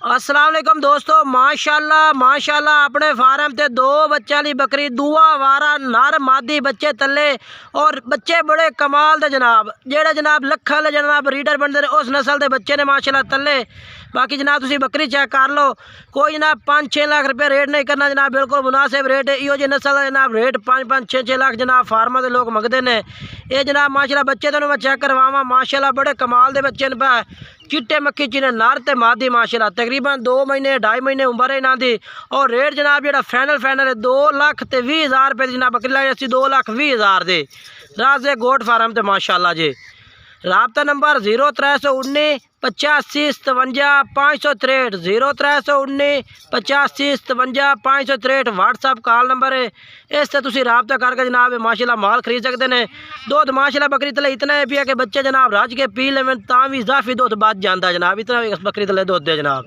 अस्सलाम वालेकुम दोस्तों, माशाल्लाह माशाल्लाह अपने फार्म ते दो बच्चों की बकरी दूआ वारा नर मादी बच्चे तले और बच्चे बड़े कमाल दे जनाब, जेड़े जनाब लखा वाले जनाब रीडर बनते उस नस्ल के बच्चे ने माशाल्लाह तले। बाकी जनाब तुसी बकरी चेक कर लो, कोई जनाब 5-6 लाख रुपये रेट नहीं करना जनाब, बिल्कुल मुनासिब रेट है। इो जी नस्ल का जनाब रेट 5-5 6-6 लाख जनाब फार्मा के लोग मंगते हैं। ये जनाब माशाल्लाह बच्चे तेन मैं चेक करवावा, माशाल्लाह बड़े कमाल के बच्चे ने चिट्टे मक्खी चिने नर ते मादी माशाल्लाह तकरीबन 2 महीने 2.5 महीने उम्र है इन्हों की। और रेट जनाब जो फाइनल है 2,20,000 रुपये जनाब बकरी लाई असी 2,20,000 दे राजे गोट फार्म ते माशाल्लाह जी। राबता नंबर 0319 85 57 563 0319 85 57 563 व्हाट्सअप कॉल नंबर है। इससे तुसी राबता करके जनाब माशाल्लाह माल खरीद सकते हैं। दुध माशाल्लाह बकरी तले इतना है पिया कि बच्चे जनाब रज के पी लेवन ता भी इजाफी दुध बच जाता जनाब, इतना भी बकरी तले दुध है जनाब।